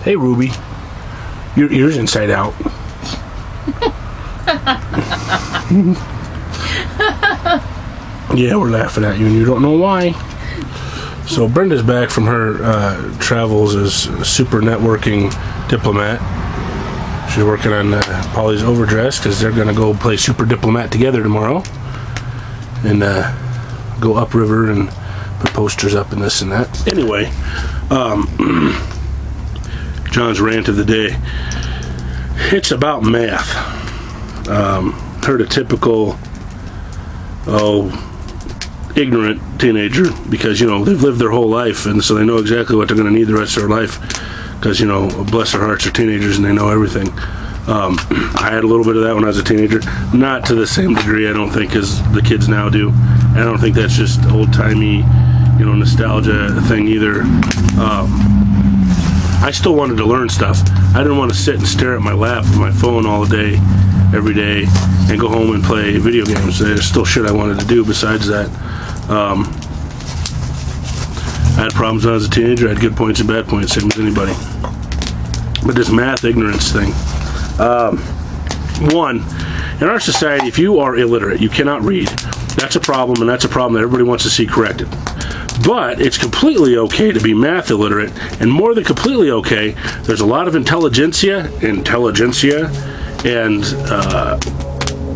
Hey, Ruby. Your ear's inside out. Yeah, we're laughing at you and you don't know why. So Brenda's back from her travels as a super networking diplomat. She's working on Polly's overdress because they're going to go play super diplomat together tomorrow. And go upriver and put posters up and this and that. Anyway, John's rant of the day. It's about math. Heard a typical, ignorant teenager because, they've lived their whole life and so they know exactly what they're going to need the rest of their life because, bless their hearts, they're teenagers and they know everything. I had a little bit of that when I was a teenager. Not to the same degree, I don't think, as the kids now do. I don't think that's just old-timey, nostalgia thing either. I still wanted to learn stuff. I didn't want to sit and stare at my lap with my phone all day, every day, and go home and play video games. There's still shit I wanted to do besides that. I had problems when I was a teenager. I had good points and bad points, same as anybody. But this math ignorance thing. One, in our society, if you are illiterate, you cannot read. That's a problem, and that's a problem that everybody wants to see corrected. But it's completely okay to be math illiterate, and more than completely okay, there's a lot of intelligentsia, and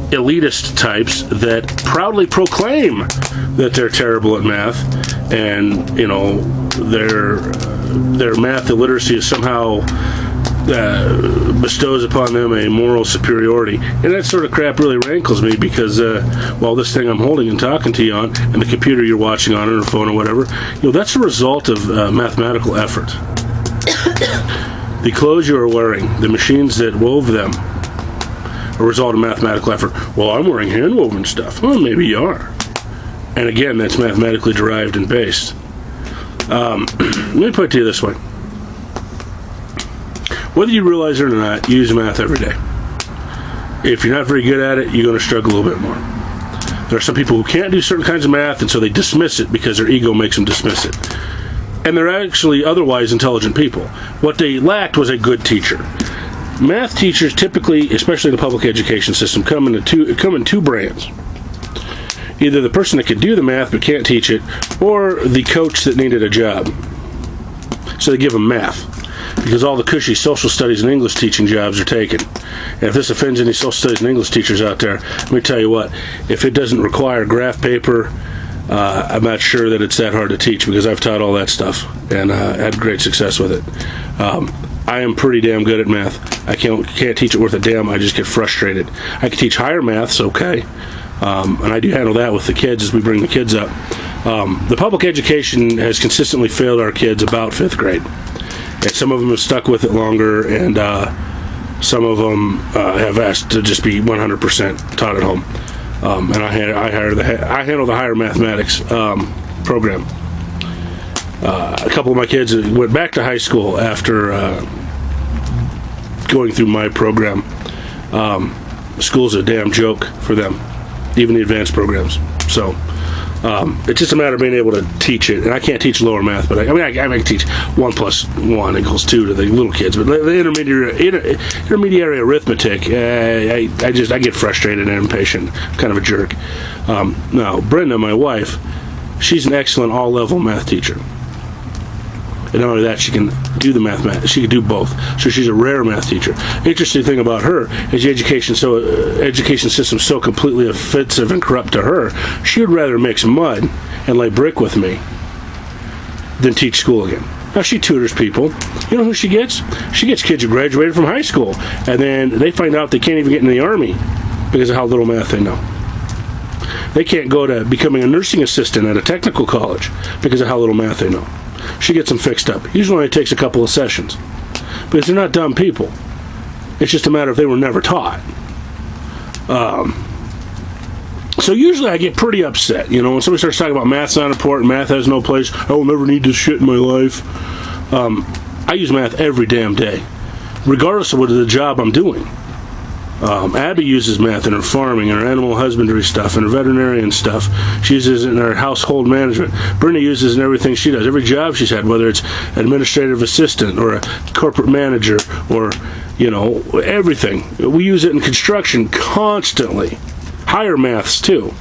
elitist types that proudly proclaim that they're terrible at math, and their math illiteracy is somehow bestows upon them a moral superiority. And that sort of crap really rankles me because this thing I'm holding and talking to you on, and the computer you're watching on, or a phone or whatever, that's a result of mathematical effort. The clothes you are wearing, the machines that wove them, a result of mathematical effort. Well, I'm wearing hand-woven stuff. Well, maybe you are. And again, that's mathematically derived and based. Let me put it to you this way. Whether you realize it or not, you use math every day. If you're not very good at it, you're going to struggle a little bit more. There are some people who can't do certain kinds of math, and so they dismiss it because their ego makes them dismiss it. And they're actually otherwise intelligent people. What they lacked was a good teacher. Math teachers typically, especially in the public education system, come in two brands. Either the person that could do the math but can't teach it, or the coach that needed a job. So they give them math, because all the cushy social studies and English teaching jobs are taken. And if this offends any social studies and English teachers out there, let me tell you what, if it doesn't require graph paper, I'm not sure that it's that hard to teach, because I've taught all that stuff and had great success with it. I am pretty damn good at math. I can't teach it worth a damn. I just get frustrated. I can teach higher maths, okay, and I do handle that with the kids as we bring the kids up. The public education has consistently failed our kids about 5th grade. And some of them have stuck with it longer, and some of them have asked to just be 100% taught at home. And I handle the higher mathematics program. A couple of my kids went back to high school after going through my program. School's a damn joke for them, even the advanced programs. So it's just a matter of being able to teach it. And I can't teach lower math, but I can teach 1 + 1 = 2 to the little kids. But the intermediary arithmetic, I get frustrated and impatient. I'm kind of a jerk. Now, Brenda, my wife, she's an excellent all-level math teacher. And not only that, she can do the math. She can do both. So she's a rare math teacher. Interesting thing about her is the education system so completely offensive and corrupt to her. She would rather mix mud and lay brick with me than teach school again. Now, she tutors people. You know who she gets? She gets kids who graduated from high school, and then they find out they can't even get in the Army because of how little math they know. They can't go to becoming a nursing assistant at a technical college because of how little math they know. She gets them fixed up. Usually only takes a couple of sessions. Because they're not dumb people. It's just a matter of they were never taught. So usually I get pretty upset. When somebody starts talking about math's not important, math has no place, I will never need this shit in my life. I use math every damn day, regardless of what the job I'm doing. Abby uses math in her farming and her animal husbandry stuff and her veterinarian stuff. She uses it in her household management. Brenda uses it in everything she does. Every job she's had, whether it's administrative assistant or a corporate manager or, everything. We use it in construction constantly. Higher maths, too.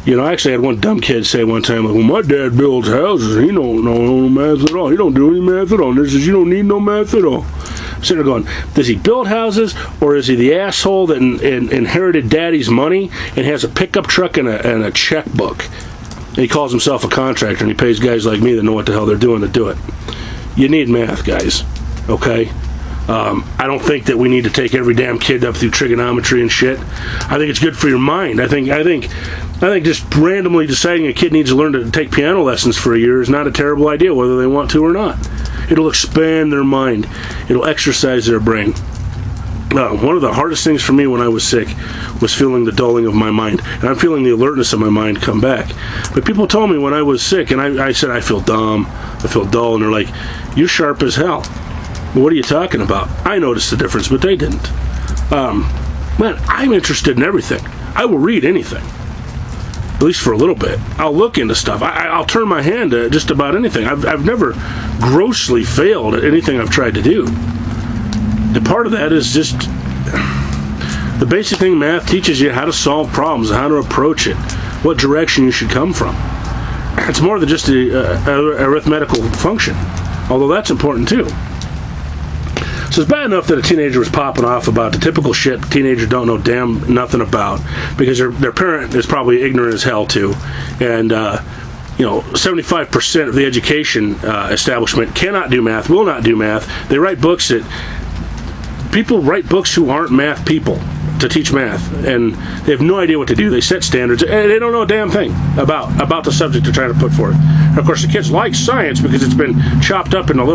I actually had one dumb kid say one time, well, my dad builds houses. He don't know no math at all. He don't do any math at all. And he says, you don't need no math at all. I'm sitting there going, does he build houses, or is he the asshole that inherited daddy's money and has a pickup truck and a checkbook? And he calls himself a contractor, and he pays guys like me that know what the hell they're doing to do it. You need math, guys. Okay? I don't think that we need to take every damn kid up through trigonometry and shit. I think it's good for your mind. I think just randomly deciding a kid needs to learn to take piano lessons for a year is not a terrible idea, whether they want to or not. It'll expand their mind. It'll exercise their brain. One of the hardest things for me when I was sick was feeling the dulling of my mind. And I'm feeling the alertness of my mind come back. But people told me when I was sick, and I said, I feel dumb, I feel dull, and they're like, you're sharp as hell. Well, what are you talking about? I noticed the difference, but they didn't. Man, I'm interested in everything. I will read anything. At least for a little bit. I'll look into stuff. I'll turn my hand to just about anything. I've never grossly failed at anything I've tried to do. And part of that is just the basic thing math teaches you how to solve problems, how to approach it, what direction you should come from. It's more than just an arithmetical function, although that's important too. So it's bad enough that a teenager was popping off about the typical shit teenagers don't know damn nothing about, because their parent is probably ignorant as hell too. And 75% of the education establishment cannot do math, will not do math. They write books people write books who aren't math people to teach math, and they have no idea what to do. They set standards, and they don't know a damn thing about the subject they're trying to put forth. And of course, the kids like science because it's been chopped up into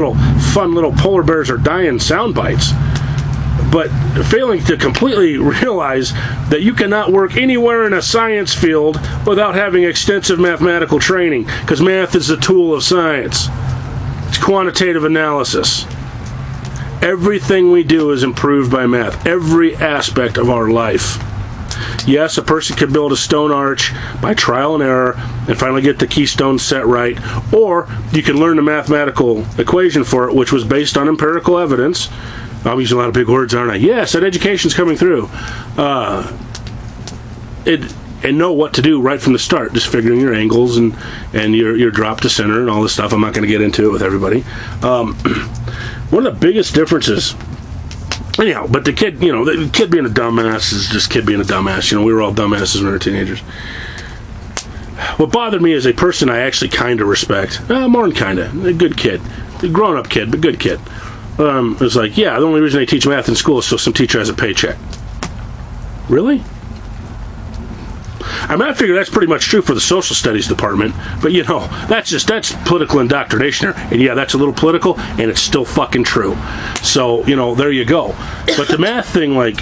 fun little polar bears are dying sound bites. But failing to completely realize that you cannot work anywhere in a science field without having extensive mathematical training, because math is the tool of science. It's quantitative analysis. Everything we do is improved by math. Every aspect of our life. Yes, a person could build a stone arch by trial and error and finally get the keystone set right. Or you can learn the mathematical equation for it, which was based on empirical evidence. I'm using a lot of big words, aren't I? Yes, that education's coming through. And know what to do right from the start. Just figuring your angles and your drop to center and all this stuff. I'm not going to get into it with everybody. One of the biggest differences, anyhow, but the kid being a dumbass is just kid being a dumbass. We were all dumbasses when we were teenagers. What bothered me is a person I actually kind of respect. More than kind of. A good kid. A grown-up kid, but good kid. It was like, yeah, the only reason they teach math in school is so some teacher has a paycheck. Really? I figure that's pretty much true for the social studies department, but that's political indoctrination here. And yeah, that's a little political, and it's still fucking true. So, there you go. But the math thing, like,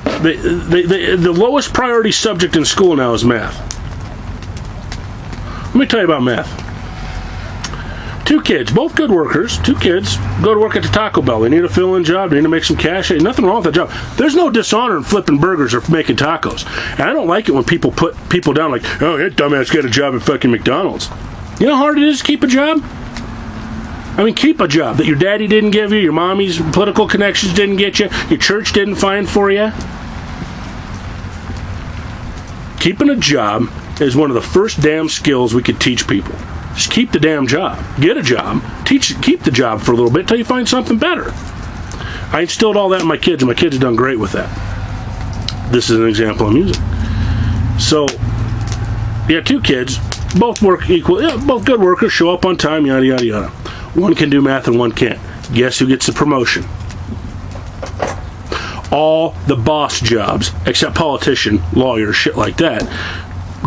the lowest priority subject in school now is math. Let me tell you about math. 2 kids, both good workers, 2 kids, go to work at the Taco Bell. They need a fill-in job. They need to make some cash. Hey, nothing wrong with that job. There's no dishonor in flipping burgers or making tacos. And I don't like it when people put people down like, oh, that dumbass got a job at fucking McDonald's. You know how hard it is to keep a job? I mean, keep a job that your daddy didn't give you, your mommy's political connections didn't get you, your church didn't find for you. Keeping a job is one of the first damn skills we could teach people. Just keep the damn job. Get a job. Keep the job for a little bit until you find something better. I instilled all that in my kids, and my kids have done great with that. This is an example of music. So, yeah, 2 kids, both work equal. Yeah, both good workers, show up on time, yada, yada, yada. One can do math and one can't. Guess who gets the promotion? All the boss jobs, except politician, lawyer, shit like that,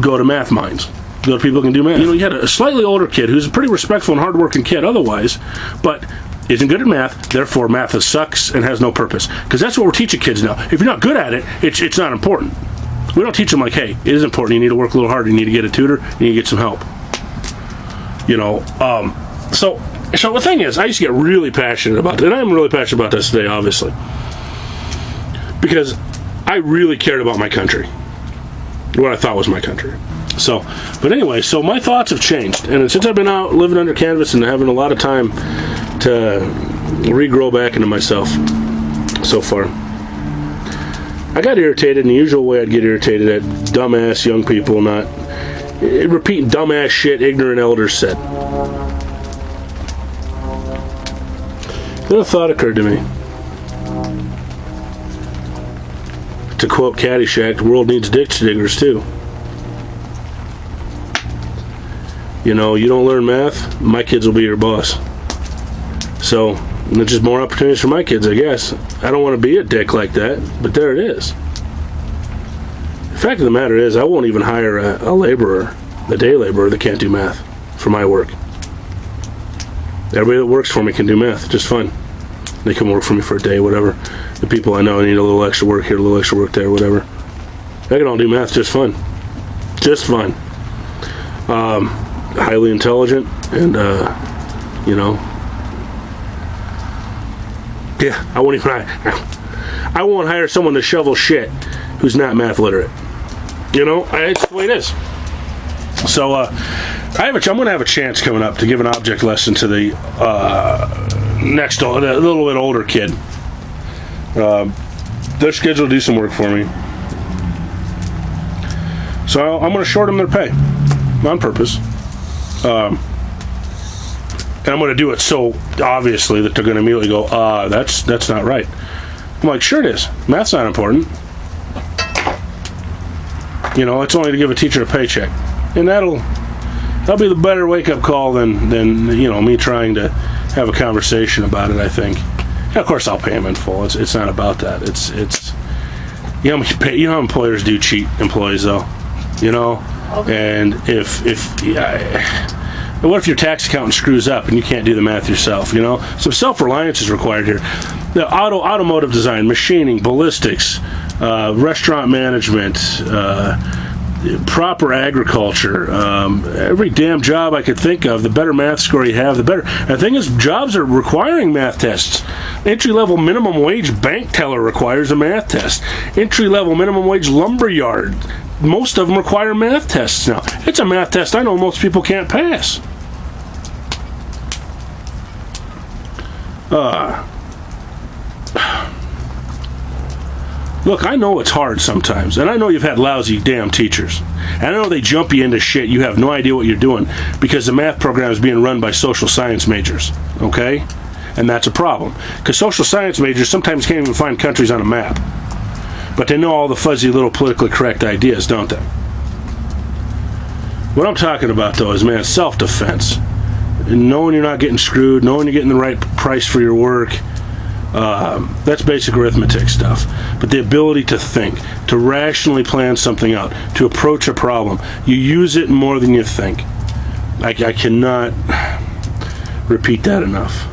go to math minds. Go to people who can do math. You had a slightly older kid who's a pretty respectful and hardworking kid otherwise, but isn't good at math, therefore math sucks and has no purpose. Because that's what we're teaching kids now. If you're not good at it, it's not important. We don't teach them like, hey, it is important. You need to work a little harder. You need to get a tutor. You need to get some help. So the thing is, I used to get really passionate about it, and I'm really passionate about this today, obviously. because I really cared about my country, what I thought was my country. So, but anyway, so my thoughts have changed, and since I've been out living under canvas and having a lot of time to regrow back into myself so far, I got irritated in the usual way I'd get irritated at dumbass young people not repeating dumbass shit ignorant elders said. Then a thought occurred to me. To quote Caddyshack, the world needs ditch diggers too. You know, you don't learn math, my kids will be your boss. So, there's just more opportunities for my kids, I guess. I don't want to be a dick like that, but there it is. The fact of the matter is, I won't even hire a laborer, a day laborer that can't do math for my work. Everybody that works for me can do math just fine. They can work for me for a day, whatever. The people I know need a little extra work here, a little extra work there, whatever. They can all do math just fine. Just fine. Highly intelligent, and you know, yeah, I won't hire someone to shovel shit who's not math literate. You know, it's the way it is. So I'm going to have a chance coming up to give an object lesson to the the little bit older kid. They're scheduled to do some work for me, so I'm going to short them their pay on purpose. And I'm going to do it so obviously that they're going to immediately go, that's not right. I'm like, sure it is. Math's not important. You know, it's only to give a teacher a paycheck. And that'll be the better wake-up call than you know, me trying to have a conversation about it, I think. And of course, I'll pay them in full. It's not about that. It's you know how employers do cheat employees, though. You know? And what if your tax accountant screws up and you can't do the math yourself? You know, some self-reliance is required here. The automotive design, machining, ballistics, restaurant management, proper agriculture, every damn job I could think of. The better math score you have, the better. And the thing is, jobs are requiring math tests. Entry-level minimum wage bank teller requires a math test. Entry-level minimum wage lumberyard, most of them require math tests now. It's a math test I know most people can't pass. Look, I know it's hard sometimes, and I know you've had lousy damn teachers. And I know they jump you into shit. You have no idea what you're doing because the math program is being run by social science majors, okay? And that's a problem. Because social science majors sometimes can't even find countries on a map. But they know all the fuzzy little politically correct ideas, don't they? What I'm talking about, though, is, man, self-defense. Knowing you're not getting screwed, knowing you're getting the right price for your work. That's basic arithmetic stuff. But the ability to think, to rationally plan something out, to approach a problem, you use it more than you think. I cannot repeat that enough.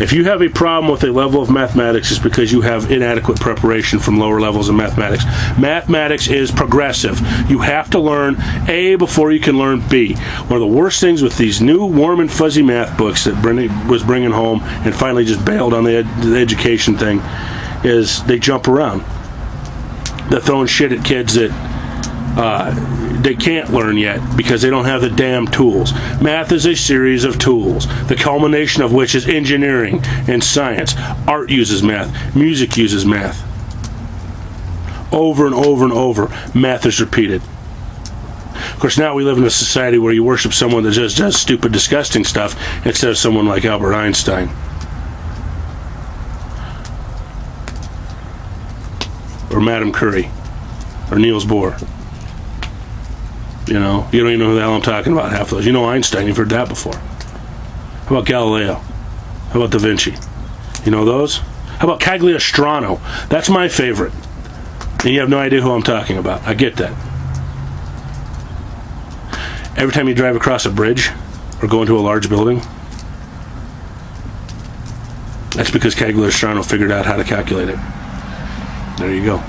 If you have a problem with a level of mathematics, it's because you have inadequate preparation from lower levels of mathematics. Mathematics is progressive. You have to learn A before you can learn B. One of the worst things with these new warm and fuzzy math books that Brittany was bringing home and finally just bailed on the education thing is they jump around. They're throwing shit at kids that they can't learn yet because they don't have the damn tools. Math is a series of tools, the culmination of which is engineering and science. Art uses math. Music uses math. Over and over and over, math is repeated. Of course, now we live in a society where you worship someone that just does stupid, disgusting stuff instead of someone like Albert Einstein. Or Madame Curie. Or Niels Bohr. You know, you don't even know who the hell I'm talking about, half of those. You know Einstein, you've heard that before. How about Galileo? How about Da Vinci? You know those? How about Cagliostro? That's my favorite. And you have no idea who I'm talking about. I get that. Every time you drive across a bridge or go into a large building, that's because Cagliostro figured out how to calculate it. There you go.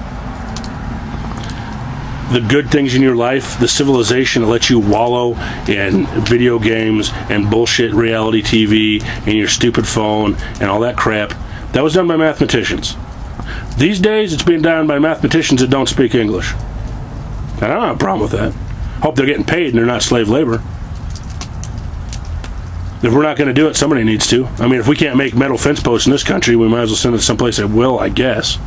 The good things in your life, the civilization that lets you wallow in video games and bullshit reality TV and your stupid phone and all that crap, that was done by mathematicians. These days, it's being done by mathematicians that don't speak English. And I don't have a problem with that. Hope they're getting paid and they're not slave labor. If we're not going to do it, somebody needs to. I mean, if we can't make metal fence posts in this country, we might as well send it to someplace that will, I guess.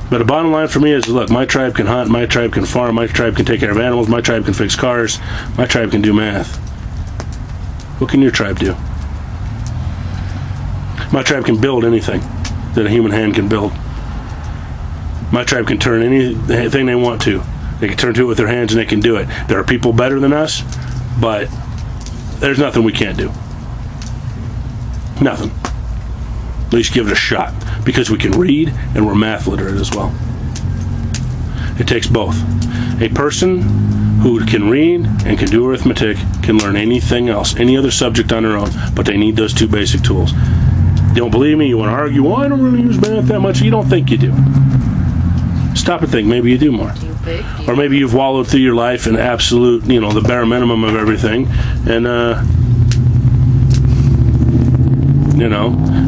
But the bottom line for me is, look, my tribe can hunt, my tribe can farm, my tribe can take care of animals, my tribe can fix cars, my tribe can do math. What can your tribe do? My tribe can build anything that a human hand can build. My tribe can turn anything they want to. They can turn to it with their hands and they can do it. There are people better than us, but there's nothing we can't do. Nothing. At least give it a shot, because we can read and we're math literate as well. It takes both. A person who can read and can do arithmetic can learn anything else, any other subject on their own, but they need those two basic tools. You don't believe me? You want to argue? Well, I don't really use math that much. You don't think you do. Stop and think. Maybe you do more. Or maybe you've wallowed through your life in absolute, the bare minimum of everything. And,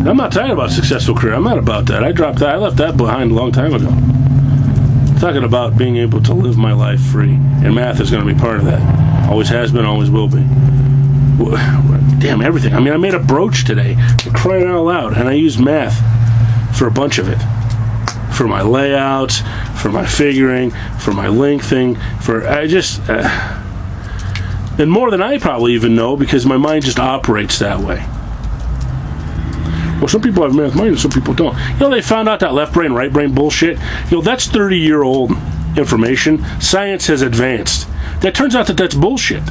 I'm not talking about successful career. I'm not about that. I dropped that. I left that behind a long time ago. I'm talking about being able to live my life free. And math is going to be part of that. Always has been, always will be. Damn, everything. I mean, I made a brooch today. Crying out loud. And I used math for a bunch of it. For my layouts, for my figuring, for my lengthening, and more than I probably even know, because my mind just operates that way. Well, some people have math mind and some people don't. They found out that left brain, right brain bullshit. That's 30-year-old information. Science has advanced. That turns out that that's bullshit.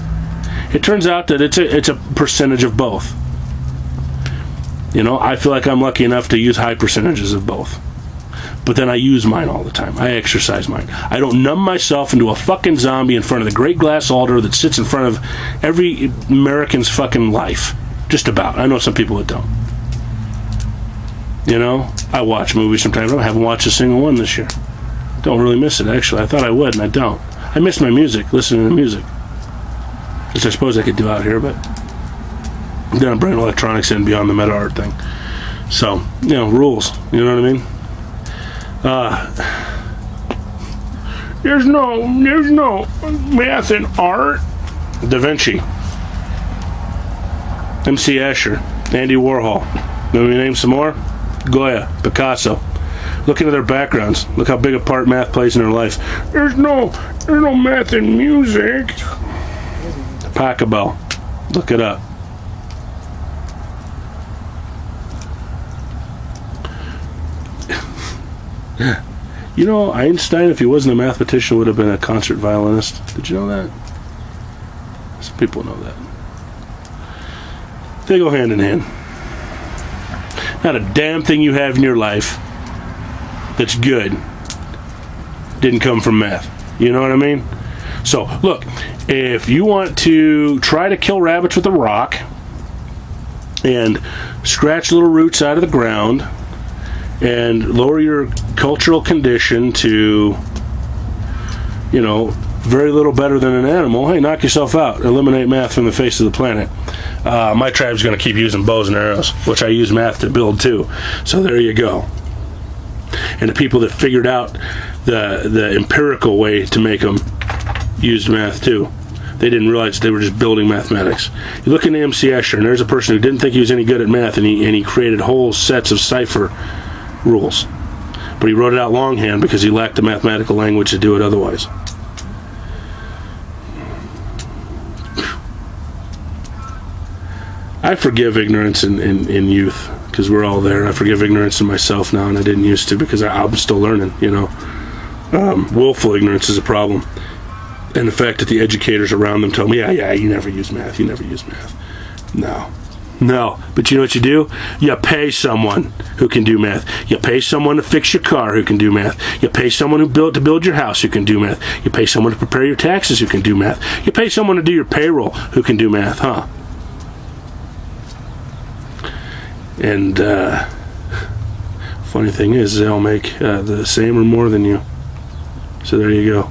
It turns out that it's a percentage of both. I feel like I'm lucky enough to use high percentages of both. But then I use mine all the time. I exercise mine. I don't numb myself into a fucking zombie in front of the great glass altar that sits in front of every American's fucking life. Just about. I know some people that don't. I watch movies sometimes. I haven't watched a single one this year. Don't really miss it, actually. I thought I would, and I don't. I miss my music, listening to music. Which I suppose I could do out here, but then I'm bringing electronics in beyond the meta art thing. So, rules. You know what I mean? There's no math in art. Da Vinci, MC Escher, Andy Warhol. Let me name some more. Goya, Picasso. Look into their backgrounds. Look how big a part math plays in their life. There's no math in music. Pachelbel. Look it up. Einstein, if he wasn't a mathematician, would have been a concert violinist. Did you know that? Some people know that. They go hand in hand. Not a damn thing you have in your life that's good didn't come from math. You know what I mean? So, look, if you want to try to kill rabbits with a rock and scratch little roots out of the ground and lower your cultural condition to, very little better than an animal, hey, knock yourself out. Eliminate math from the face of the planet. My tribe's going to keep using bows and arrows, which I use math to build too. So there you go. And the people that figured out the empirical way to make them used math too. They didn't realize they were just building mathematics. You look into MC Escher, and there's a person who didn't think he was any good at math, and he created whole sets of cipher rules. But he wrote it out longhand because he lacked the mathematical language to do it otherwise. I forgive ignorance in youth, because we're all there. I forgive ignorance in myself now, and I didn't used to, because I'm still learning, willful ignorance is a problem. And the fact that the educators around them tell me, yeah, you never use math. No. But you know what you do? You pay someone who can do math. You pay someone to fix your car who can do math. You pay someone to build your house who can do math. You pay someone to prepare your taxes who can do math. You pay someone to do your payroll who can do math, huh? And funny thing is, they all make the same or more than you. So there you go.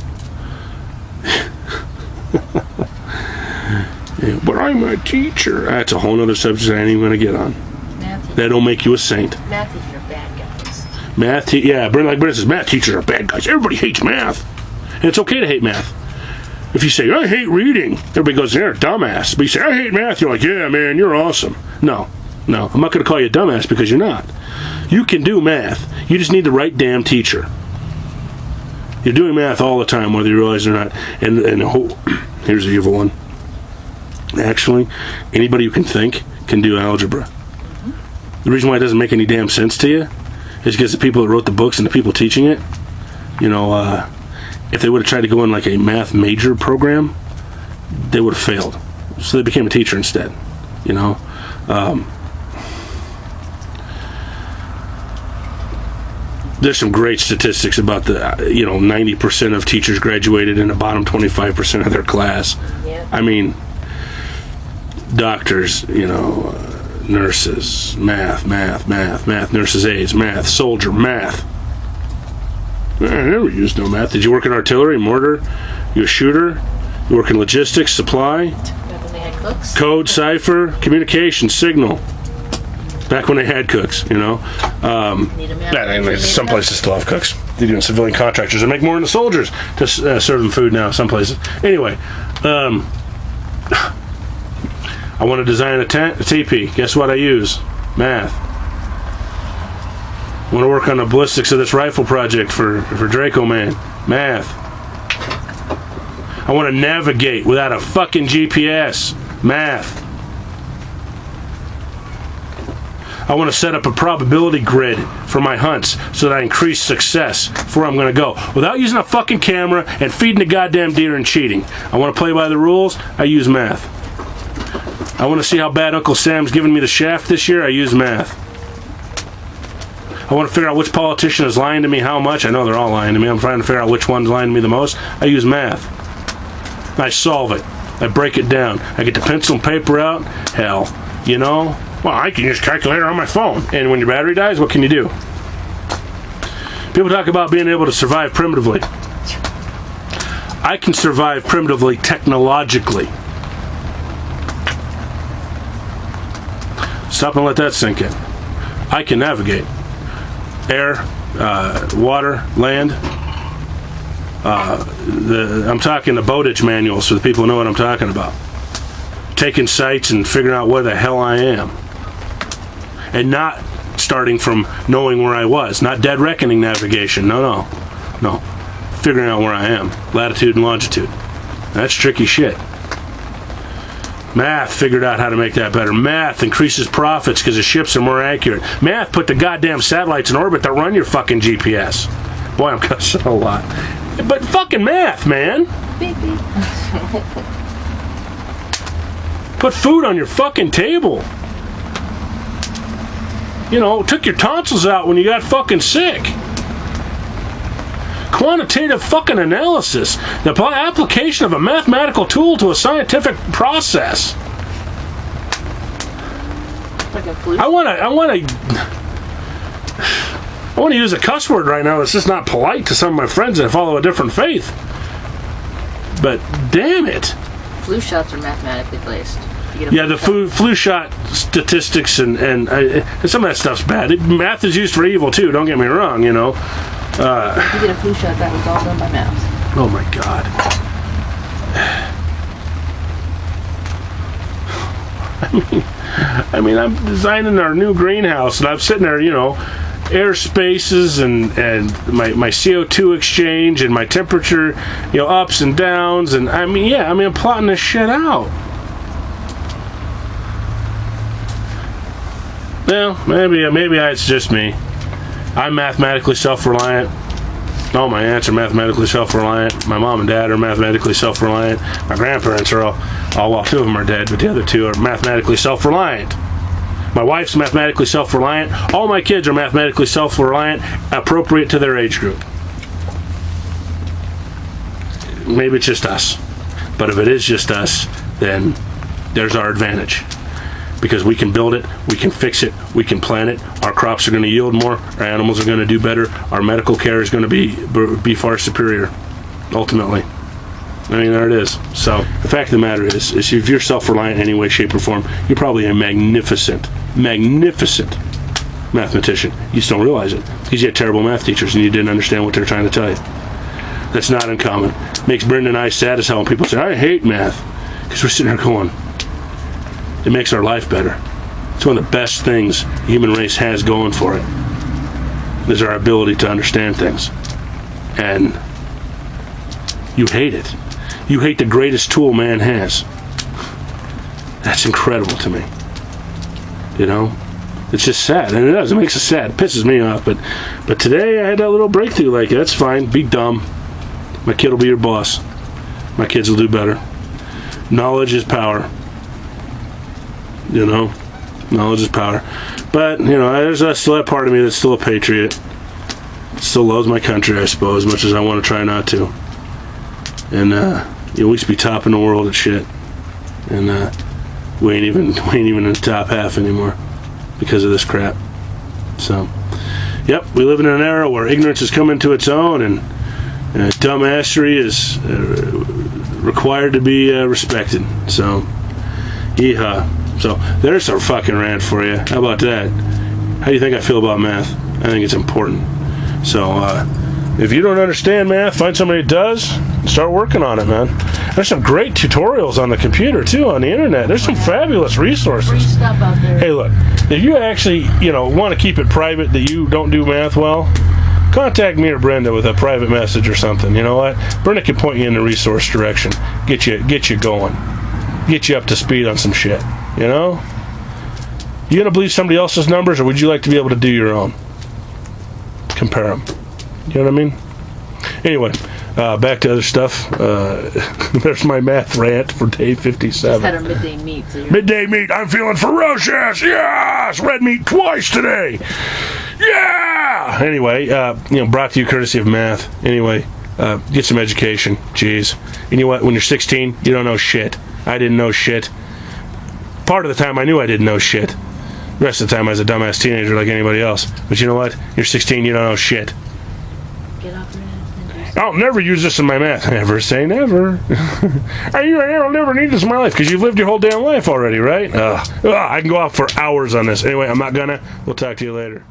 Yeah, but I'm a teacher. That's a whole other subject I ain't even going to get on. Math. That don't make you a saint. Math is your bad guys. Yeah, Brent says, math teachers are bad guys. Everybody hates math. And it's okay to hate math. If you say, I hate reading, everybody goes, you're a dumbass. But you say, I hate math, you're like, yeah, man, you're awesome. No, I'm not going to call you a dumbass because you're not. You can do math. You just need the right damn teacher. You're doing math all the time, whether you realize it or not. And here's the evil one. Actually, anybody who can think can do algebra. The reason why it doesn't make any damn sense to you is because the people that wrote the books and the people teaching it, if they would have tried to go in like a math major program, they would have failed. So they became a teacher instead. There's some great statistics about the 90% of teachers graduated in the bottom 25% of their class. Yep. I mean, doctors, nurses, math, nurses' aides, math, soldier, math. I never used no math. Did you work in artillery, mortar? You a shooter? You work in logistics, supply? Back when they had cooks. Code, cipher, communication, signal. Back when they had cooks, some places still have cooks. They're doing civilian contractors. They make more than the soldiers to serve them food now, some places. Anyway, I want to design a teepee. Guess what I use? Math. I want to work on the ballistics of this rifle project for Draco Man. Math. I want to navigate without a fucking GPS. Math. I want to set up a probability grid for my hunts so that I increase success for where I'm going to go without using a fucking camera and feeding the goddamn deer and cheating. I want to play by the rules. I use math. I want to see how bad Uncle Sam's giving me the shaft this year. I use math. I want to figure out which politician is lying to me how much. I know they're all lying to me. I'm trying to figure out which one's lying to me the most. I use math. I solve it. I break it down. I get the pencil and paper out. Hell, well, I can use a calculator on my phone. And when your battery dies, what can you do? People talk about being able to survive primitively. I can survive primitively technologically. Stop and let that sink in. I can navigate. Air, water, land. I'm talking the boatage manuals for the people who know what I'm talking about. Taking sites and figuring out where the hell I am. And not starting from knowing where I was. Not dead reckoning navigation. No. Figuring out where I am. Latitude and longitude. That's tricky shit. Math figured out how to make that better. Math increases profits because the ships are more accurate. Math put the goddamn satellites in orbit that run your fucking GPS. Boy, I'm cussing a lot. But fucking math, man. Put food on your fucking table. Took your tonsils out when you got fucking sick. Quantitative fucking analysis. The application of a mathematical tool to a scientific process. Like a flute? I want to use a cuss word right now that's just not polite to some of my friends that follow a different faith. But damn it. Flu shots are mathematically placed. Yeah, the flu shot statistics and some of that stuff's bad. Math is used for evil too. Don't get me wrong. If you get a flu shot, that was all done by math. Oh my God. I mean, I'm designing our new greenhouse, and I'm sitting there, air spaces and my CO2 exchange and my temperature, ups and downs, and I'm plotting this shit out. Well, maybe it's just me. I'm mathematically self-reliant. All my aunts are mathematically self-reliant. My mom and dad are mathematically self-reliant. My grandparents are well, two of them are dead, but the other two are mathematically self-reliant. My wife's mathematically self-reliant. All my kids are mathematically self-reliant, appropriate to their age group. Maybe it's just us. But if it is just us, then there's our advantage. Because we can build it, we can fix it, we can plan it, our crops are going to yield more, our animals are going to do better, our medical care is going to be far superior, ultimately. I mean, there it is. So, the fact of the matter is if you're self-reliant in any way, shape, or form, you're probably a magnificent mathematician. You just don't realize it because you had terrible math teachers and you didn't understand what they're trying to tell you. That's not uncommon. Makes Brenda and I sad as hell when people say, I hate math. Because we're sitting there going, it makes our life better. It's one of the best things the human race has going for it. Is our ability to understand things. And you hate it. You hate the greatest tool man has. That's incredible to me. You know? It's just sad. And it does. It makes us sad. It pisses me off. But today I had that little breakthrough. Like, that's fine. Be dumb. My kid will be your boss. My kids will do better. Knowledge is power. You know? Knowledge is power. But, you know, there's still that part of me that's still a patriot. Still loves my country, I suppose, as much as I want to try not to. And, you know, we used to be top in the world at shit. And, we ain't even in the top half anymore because of this crap. So, yep, we live in an era where ignorance has come into its own and dumbassery is required to be respected. So, yeehaw. So, there's our fucking rant for you. How about that? How do you think I feel about math? I think it's important. So, if you don't understand math, find somebody that does and start working on it, man. There's some great tutorials on the computer, too, on the internet. There's some fabulous resources. Free stuff out there. Hey, look, if you actually, you know, want to keep it private that you don't do math well, contact me or Brenda with a private message or something. You know what? Brenda can point you in the resource direction, get you going, get you up to speed on some shit. You know? You gonna believe somebody else's numbers, or would you like to be able to do your own? Compare them. You know what I mean? Anyway, back to other stuff. There's my math rant for day 57. Just had our midday meat. So midday meat. I'm feeling ferocious. Yes, red meat twice today. Yeah. Anyway, you know, brought to you courtesy of math. Anyway, get some education. Jeez. You know what? When you're 16, you don't know shit. I didn't know shit. Part of the time I knew I didn't know shit. The rest of the time I was a dumbass teenager like anybody else. But you know what? You're 16, you don't know shit. Get off your ass. I'll never use this in my math. Never say never. I'll never need this in my life because you've lived your whole damn life already, right? I can go off for hours on this. Anyway, I'm not gonna. We'll talk to you later.